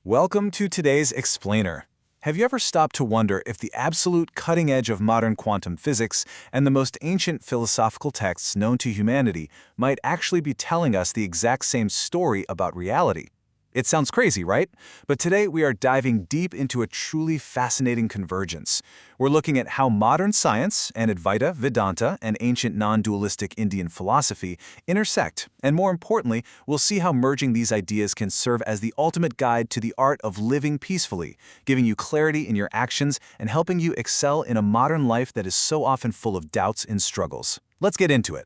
Welcome to today's Explainer. Have you ever stopped to wonder if the absolute cutting edge of modern quantum physics and the most ancient philosophical texts known to humanity might actually be telling us the exact same story about reality? It sounds crazy, right? But today we are diving deep into a truly fascinating convergence. We're looking at how modern science and Advaita, Vedanta, and ancient non-dualistic Indian philosophy intersect, and more importantly, we'll see how merging these ideas can serve as the ultimate guide to the art of living peacefully, giving you clarity in your actions and helping you excel in a modern life that is so often full of doubts and struggles. Let's get into it.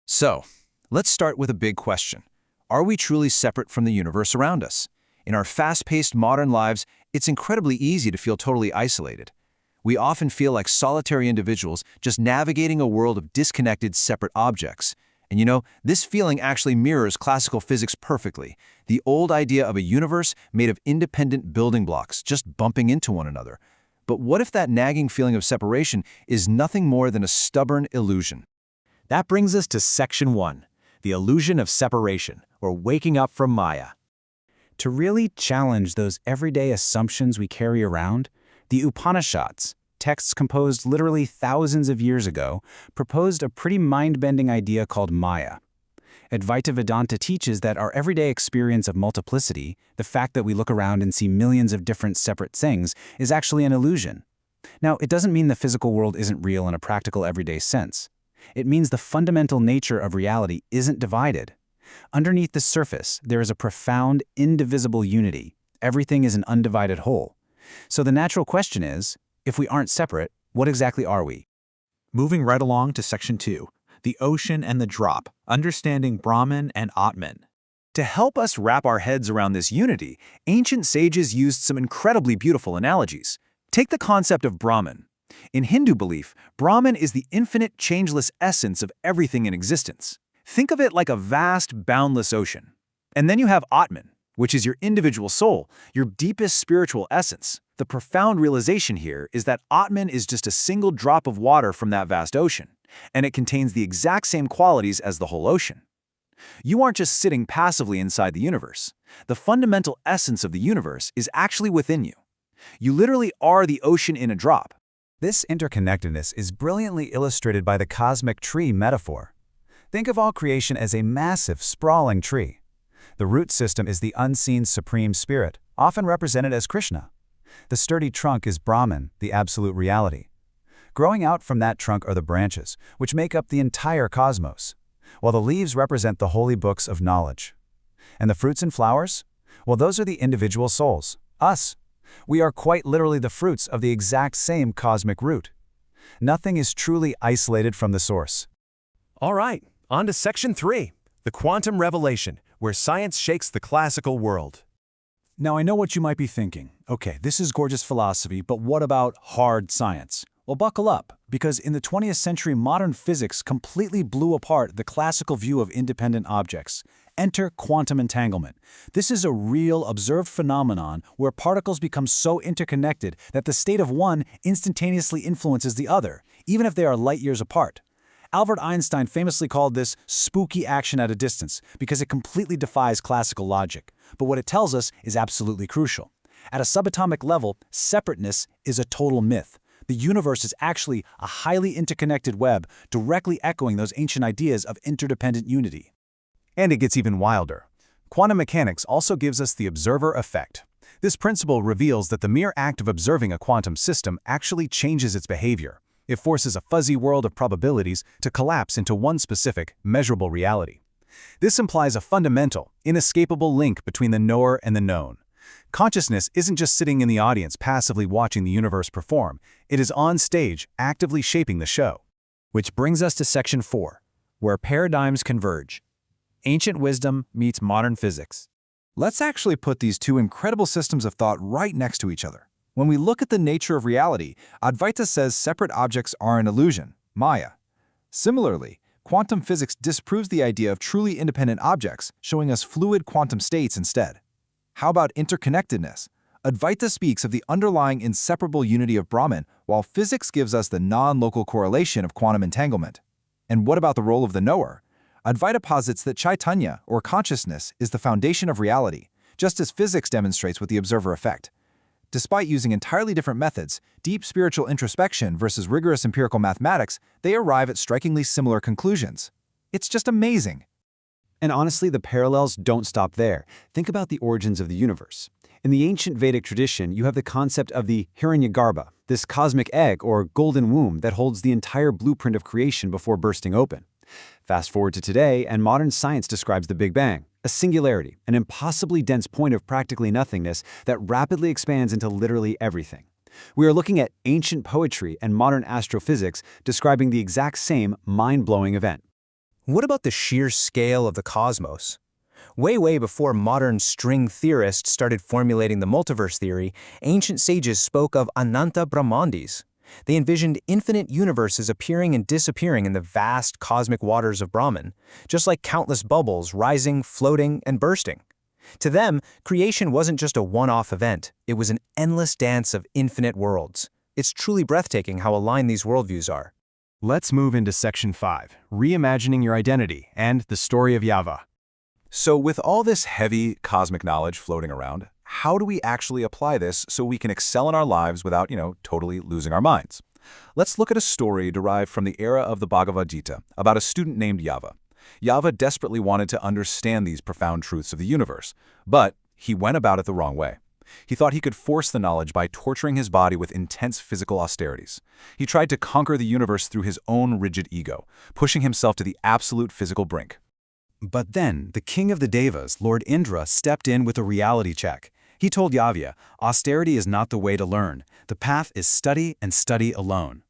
So, let's start with a big question. Are we truly separate from the universe around us? In our fast-paced modern lives, it's incredibly easy to feel totally isolated. We often feel like solitary individuals just navigating a world of disconnected, separate objects. And this feeling actually mirrors classical physics perfectly, the old idea of a universe made of independent building blocks just bumping into one another. But what if that nagging feeling of separation is nothing more than a stubborn illusion? That brings us to Section 1, the illusion of separation, or waking up from Maya. To really challenge those everyday assumptions we carry around, the Upanishads, texts composed literally thousands of years ago, proposed a pretty mind-bending idea called Maya. Advaita Vedanta teaches that our everyday experience of multiplicity, the fact that we look around and see millions of different separate things, is actually an illusion. Now, it doesn't mean the physical world isn't real in a practical everyday sense. It means the fundamental nature of reality isn't divided. Underneath the surface, there is a profound, indivisible unity. Everything is an undivided whole. So the natural question is, if we aren't separate, what exactly are we? Moving right along to Section 2, the ocean and the drop, understanding Brahman and Atman. To help us wrap our heads around this unity, ancient sages used some incredibly beautiful analogies. Take the concept of Brahman. In Hindu belief, Brahman is the infinite, changeless essence of everything in existence. Think of it like a vast, boundless ocean. And then you have Atman, which is your individual soul, your deepest spiritual essence. The profound realization here is that Atman is just a single drop of water from that vast ocean, and it contains the exact same qualities as the whole ocean. You aren't just sitting passively inside the universe. The fundamental essence of the universe is actually within you. You literally are the ocean in a drop. This interconnectedness is brilliantly illustrated by the cosmic tree metaphor. Think of all creation as a massive, sprawling tree. The root system is the unseen Supreme Spirit, often represented as Krishna. The sturdy trunk is Brahman, the absolute reality. Growing out from that trunk are the branches, which make up the entire cosmos, while the leaves represent the holy books of knowledge. And the fruits and flowers? Well, those are the individual souls, us. We are quite literally the fruits of the exact same cosmic root. Nothing is truly isolated from the source. All right, on to Section 3, the quantum revelation, where science shakes the classical world. Now I know what you might be thinking. Okay, this is gorgeous philosophy, but what about hard science? Well, buckle up, because in the 20th century, modern physics completely blew apart the classical view of independent objects. Enter quantum entanglement. This is a real, observed phenomenon where particles become so interconnected that the state of one instantaneously influences the other, even if they are light years apart. Albert Einstein famously called this spooky action at a distance because it completely defies classical logic. But what it tells us is absolutely crucial. At a subatomic level, separateness is a total myth. The universe is actually a highly interconnected web, directly echoing those ancient ideas of interdependent unity. And it gets even wilder. Quantum mechanics also gives us the observer effect. This principle reveals that the mere act of observing a quantum system actually changes its behavior. It forces a fuzzy world of probabilities to collapse into one specific, measurable reality. This implies a fundamental, inescapable link between the knower and the known. Consciousness isn't just sitting in the audience passively watching the universe perform. It is on stage, actively shaping the show. Which brings us to Section 4, where paradigms converge. Ancient wisdom meets modern physics. Let's actually put these two incredible systems of thought right next to each other. When we look at the nature of reality, Advaita says separate objects are an illusion, Maya. Similarly, quantum physics disproves the idea of truly independent objects, showing us fluid quantum states instead. How about interconnectedness? Advaita speaks of the underlying inseparable unity of Brahman, while physics gives us the non-local correlation of quantum entanglement. And what about the role of the knower? Advaita posits that Chaitanya, or consciousness, is the foundation of reality, just as physics demonstrates with the observer effect. Despite using entirely different methods, deep spiritual introspection versus rigorous empirical mathematics, they arrive at strikingly similar conclusions. It's just amazing. And honestly, the parallels don't stop there. Think about the origins of the universe. In the ancient Vedic tradition, you have the concept of the Hiranyagarbha, this cosmic egg or golden womb that holds the entire blueprint of creation before bursting open. Fast forward to today, and modern science describes the Big Bang, a singularity, an impossibly dense point of practically nothingness that rapidly expands into literally everything. We are looking at ancient poetry and modern astrophysics describing the exact same mind-blowing event. What about the sheer scale of the cosmos? Way before modern string theorists started formulating the multiverse theory, ancient sages spoke of Ananta Brahmandis. They envisioned infinite universes appearing and disappearing in the vast cosmic waters of Brahman, just like countless bubbles rising, floating, and bursting. To them, creation wasn't just a one-off event, it was an endless dance of infinite worlds. It's truly breathtaking how aligned these worldviews are. Let's move into Section 5, Reimagining Your Identity and the Story of Yava. So with all this heavy cosmic knowledge floating around, how do we actually apply this so we can excel in our lives without, totally losing our minds? Let's look at a story derived from the era of the Bhagavad Gita about a student named Yava. Yava desperately wanted to understand these profound truths of the universe, but he went about it the wrong way. He thought he could force the knowledge by torturing his body with intense physical austerities. He tried to conquer the universe through his own rigid ego, pushing himself to the absolute physical brink. But then, the king of the Devas, Lord Indra, stepped in with a reality check. He told Yavya, austerity is not the way to learn. The path is study and study alone.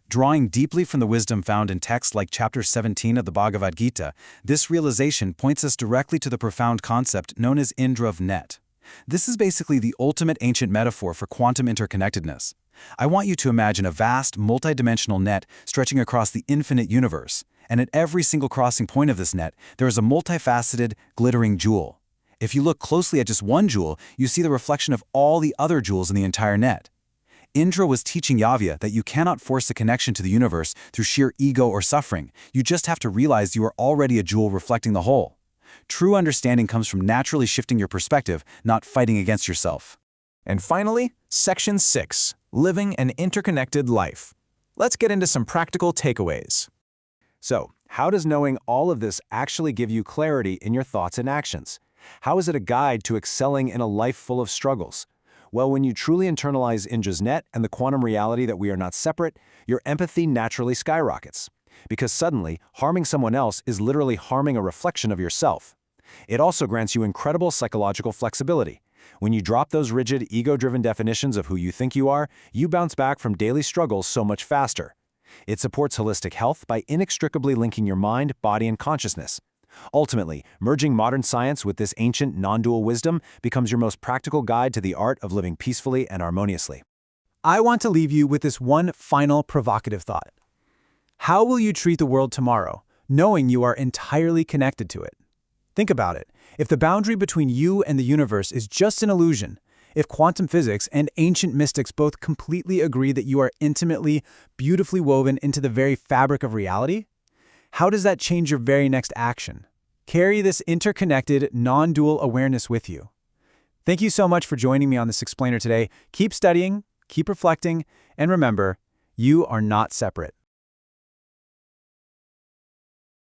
Drawing deeply from the wisdom found in texts like chapter 17 of the Bhagavad Gita, this realization points us directly to the profound concept known as Indra of net. This is basically the ultimate ancient metaphor for quantum interconnectedness. I want you to imagine a vast, multidimensional net stretching across the infinite universe, and at every single crossing point of this net, there is a multifaceted, glittering jewel. If you look closely at just one jewel, you see the reflection of all the other jewels in the entire net. Indra was teaching Yavya that you cannot force a connection to the universe through sheer ego or suffering. You just have to realize you are already a jewel reflecting the whole. True understanding comes from naturally shifting your perspective, not fighting against yourself. And finally, Section 6, Living an Interconnected Life. Let's get into some practical takeaways. So, how does knowing all of this actually give you clarity in your thoughts and actions? How is it a guide to excelling in a life full of struggles? Well, when you truly internalize Indra's net and the quantum reality that we are not separate, your empathy naturally skyrockets. Because suddenly, harming someone else is literally harming a reflection of yourself. It also grants you incredible psychological flexibility. When you drop those rigid, ego-driven definitions of who you think you are, you bounce back from daily struggles so much faster. It supports holistic health by inextricably linking your mind, body, and consciousness. Ultimately, merging modern science with this ancient, non-dual wisdom becomes your most practical guide to the art of living peacefully and harmoniously. I want to leave you with this one final provocative thought. How will you treat the world tomorrow, knowing you are entirely connected to it? Think about it. If the boundary between you and the universe is just an illusion, if quantum physics and ancient mystics both completely agree that you are intimately, beautifully woven into the very fabric of reality, how does that change your very next action? Carry this interconnected, non-dual awareness with you. Thank you so much for joining me on this explainer today. Keep studying, keep reflecting, and remember, you are not separate.